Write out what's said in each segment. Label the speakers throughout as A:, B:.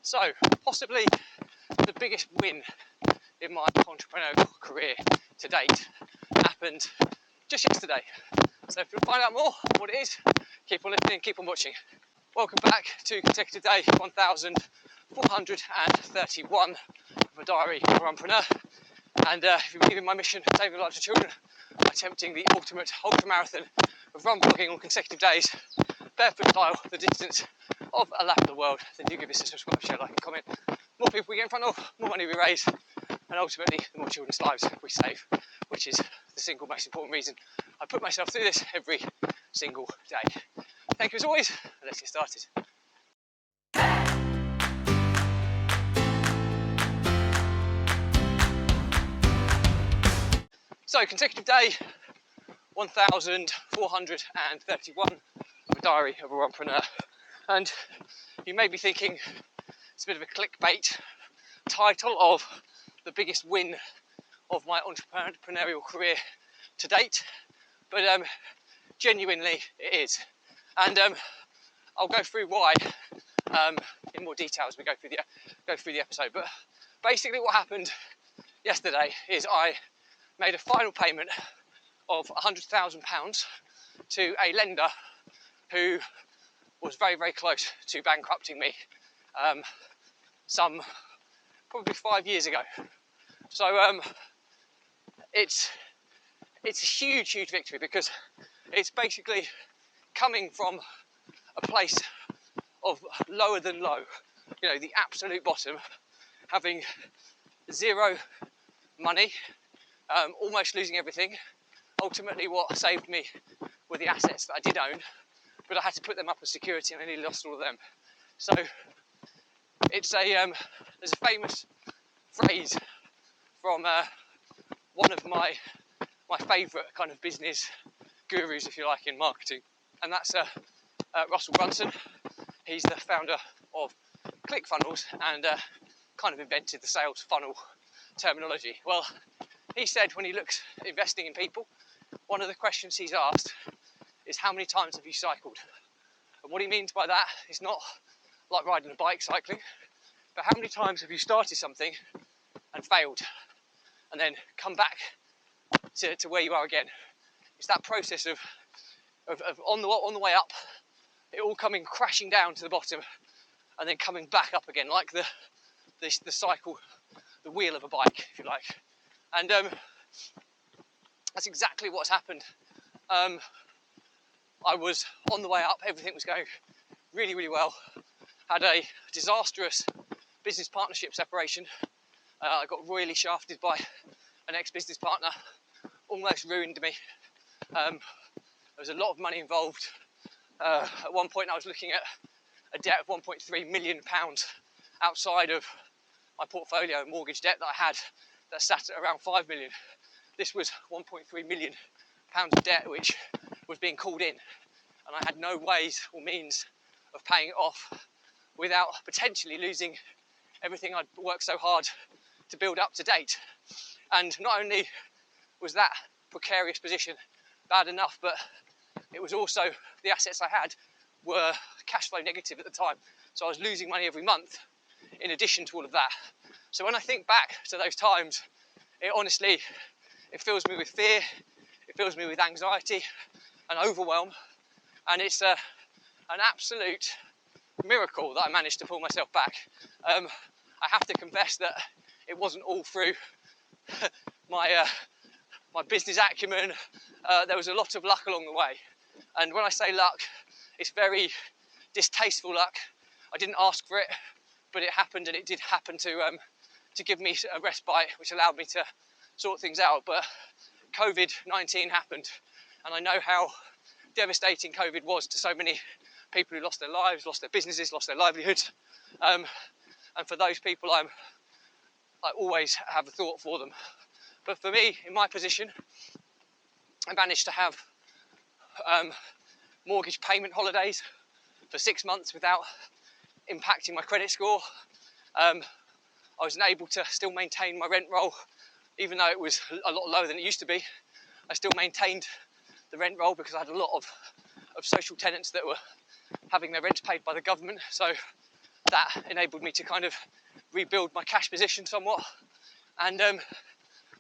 A: So, possibly the biggest win in my entrepreneurial career to date happened just yesterday. So if you want to find out more what it is, keep on listening, keep on watching. Welcome back to consecutive day 1431 of a diary of a Runpreneur. And if you believe in my mission, saving the lives of children, by attempting the ultimate ultra marathon of run vlogging on consecutive days, barefoot style, the distance of a lap of the world, then do give us a subscribe, share, like and comment. More people we get in front of, more money we raise, and ultimately the more children's lives we save, which is the single most important reason I put myself through this every single day. Thank you as always, and let's get started. So, consecutive day 1431 of a diary of a Runpreneur. And you may be thinking it's a bit of a clickbait title of the biggest win of my entrepreneurial career to date, but genuinely it is. And I'll go through why in more detail as we go through the episode. But basically what happened yesterday is I made a final payment of £100,000 to a lender who was very, very close to bankrupting me some probably 5 years ago. So it's a huge victory, because it's basically coming from a place of lower than low, you know, the absolute bottom, having zero money, almost losing everything. Ultimately what saved me were the assets that I did own, but I had to put them up as security and I nearly lost all of them. So it's there's a famous phrase from one of my favourite kind of business gurus, if you like, in marketing, and that's Russell Brunson. He's the founder of ClickFunnels and kind of invented the sales funnel terminology. Well, he said when he looks at investing in people, one of the questions he's asked is, how many times have you cycled? And what he means by that is not like riding a bike, cycling, but how many times have you started something and failed and then come back to where you are again? It's that process of on the way up, it all coming crashing down to the bottom and then coming back up again, like the cycle, the wheel of a bike, if you like. And that's exactly what's happened. I was on the way up, everything was going really, really well. Had a disastrous business partnership separation. I got royally shafted by an ex-business partner, almost ruined me. There was a lot of money involved. At one point I was looking at a debt of £1.3 million outside of my portfolio mortgage debt that I had that sat at around 5 million. This was £1.3 million of debt which was being called in, and I had no ways or means of paying it off without potentially losing everything I'd worked so hard to build up to date. And not only was that precarious position bad enough, but it was also the assets I had were cash flow negative at the time. So I was losing money every month in addition to all of that. So when I think back to those times, it honestly fills me with fear, it fills me with anxiety and overwhelm, and it's an absolute miracle that I managed to pull myself back. I have to confess that it wasn't all through my business acumen. There was a lot of luck along the way, and when I say luck, it's very distasteful luck. I didn't ask for it, but it happened, and it did happen to give me a respite, which allowed me to sort things out. But COVID-19 happened, and I know how devastating COVID was to so many people who lost their lives, lost their businesses, lost their livelihoods. And for those people, I always have a thought for them. But for me, in my position, I managed to have mortgage payment holidays for 6 months without impacting my credit score. I was able to still maintain my rent roll, even though it was a lot lower than it used to be. I still maintained the rent roll because I had a lot of social tenants that were having their rents paid by the government. So that enabled me to kind of rebuild my cash position somewhat. And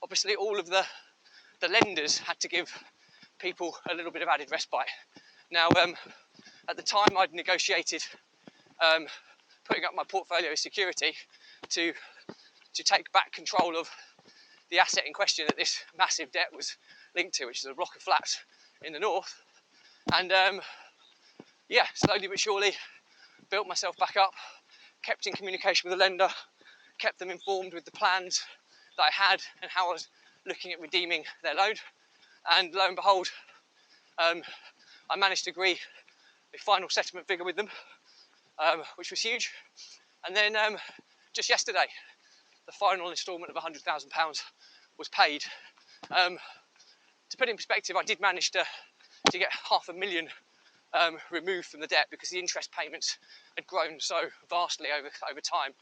A: obviously all of the lenders had to give people a little bit of added respite. Now, at the time I'd negotiated putting up my portfolio as security to take back control of the asset in question that this massive debt was linked to, which is a block of flats in the north. And yeah, slowly but surely built myself back up, kept in communication with the lender, kept them informed with the plans that I had and how I was looking at redeeming their loan. And lo and behold, I managed to agree a final settlement figure with them, which was huge. And then just yesterday, the final instalment of £100,000 was paid. To put it in perspective, I did manage to get £500,000 removed from the debt because the interest payments had grown so vastly over time.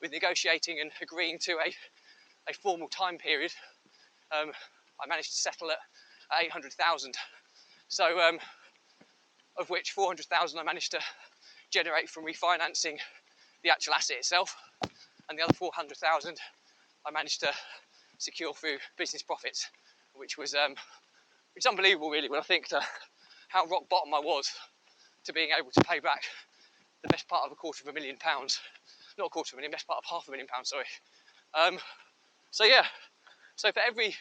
A: With negotiating and agreeing to a formal time period, I managed to settle at 800,000. So, of which 400,000 I managed to generate from refinancing the actual asset itself, and the other 400,000 I managed to secure through business profits, which was it's unbelievable really when I think to how rock bottom I was to being able to pay back the best part of £250,000, not a quarter of a million, best part of £500,000, sorry. So yeah, so for every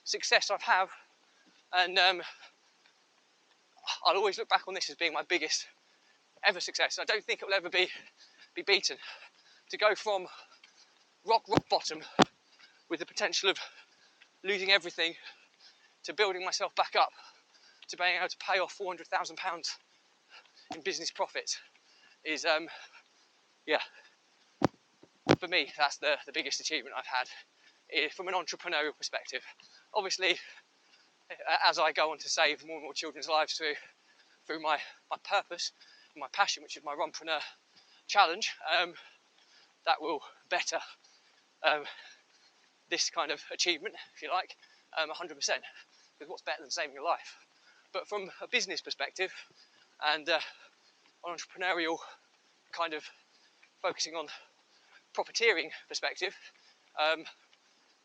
A: success I've had, and I'll always look back on this as being my biggest ever success. I don't think it will ever be beaten. To go from rock bottom with the potential of losing everything to building myself back up to being able to pay off £400,000 in business profits is, yeah, for me, that's the biggest achievement I've had from an entrepreneurial perspective. Obviously, as I go on to save more and more children's lives through my purpose, my passion, which is my Runpreneur challenge, that will better this kind of achievement, if you like, 100%. Because what's better than saving your life? But from a business perspective and an entrepreneurial kind of focusing on profiteering perspective,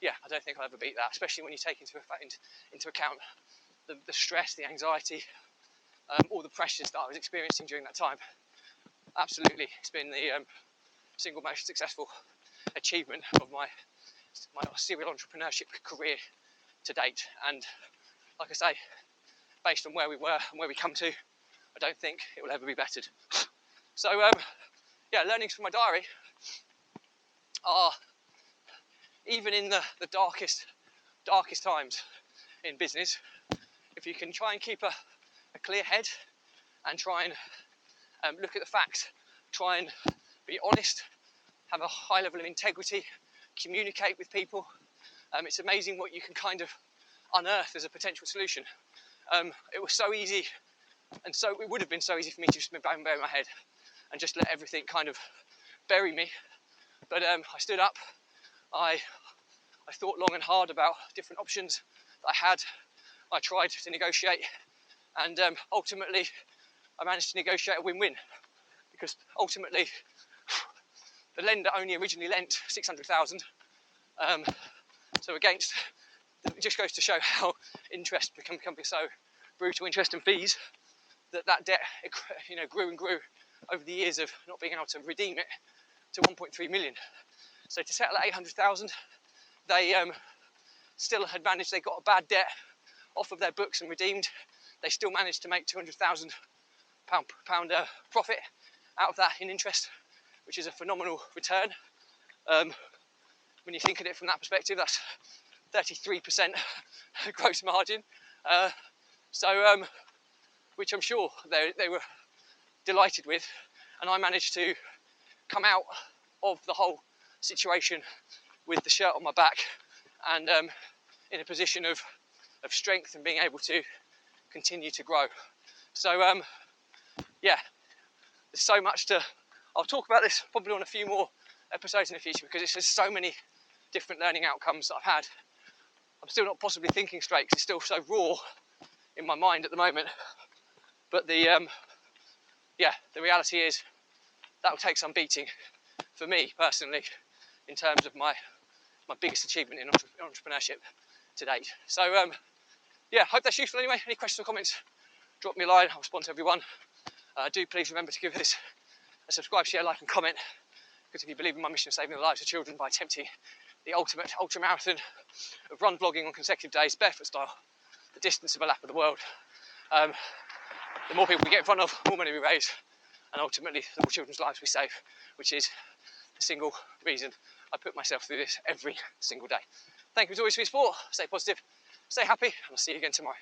A: yeah, I don't think I'll ever beat that, especially when you take into account the stress, the anxiety, all the pressures that I was experiencing during that time. Absolutely, it's been the single most successful achievement of my serial entrepreneurship career to date. And like I say, based on where we were and where we come to, I don't think it will ever be bettered. So yeah, learnings from my diary are, even in the darkest times in business, if you can try and keep a clear head and try and look at the facts, try and be honest, have a high level of integrity, communicate with people, it's amazing what you can kind of unearth as a potential solution. It was so easy, and so it would have been so easy for me to just bury my head and just let everything kind of bury me. But I stood up, I thought long and hard about different options that I had. I tried to negotiate, and ultimately I managed to negotiate a win-win, because ultimately the lender only originally lent 600,000. So against, it just goes to show how interest can be so brutal, interest and fees, that debt, you know, grew and grew over the years of not being able to redeem it to 1.3 million. So to settle at 800,000, they still had managed, they got a bad debt off of their books and redeemed. They still managed to make £200,000 profit out of that in interest, which is a phenomenal return. When you think of it from that perspective, that's 33% gross margin. Which I'm sure they were delighted with, and I managed to come out of the whole situation with the shirt on my back and in a position of strength and being able to continue to grow. So yeah, there's so much I'll talk about this probably on a few more episodes in the future, because it's just so many different learning outcomes that I've had. I'm still not possibly thinking straight because it's still so raw in my mind at the moment. But the reality is that will take some beating for me personally in terms of my biggest achievement in entrepreneurship to date. So yeah, hope that's useful anyway. Any questions or comments, drop me a line, I'll respond to everyone. Do please remember to give this a subscribe, share, like and comment, because if you believe in my mission of saving the lives of children by attempting the ultimate ultra marathon of run vlogging on consecutive days, barefoot style, the distance of a lap of the world, the more people we get in front of, more money we raise, and ultimately the more children's lives we save, which is the single reason I put myself through this every single day. Thank you as always for your support. Stay positive, stay happy, and I'll see you again tomorrow.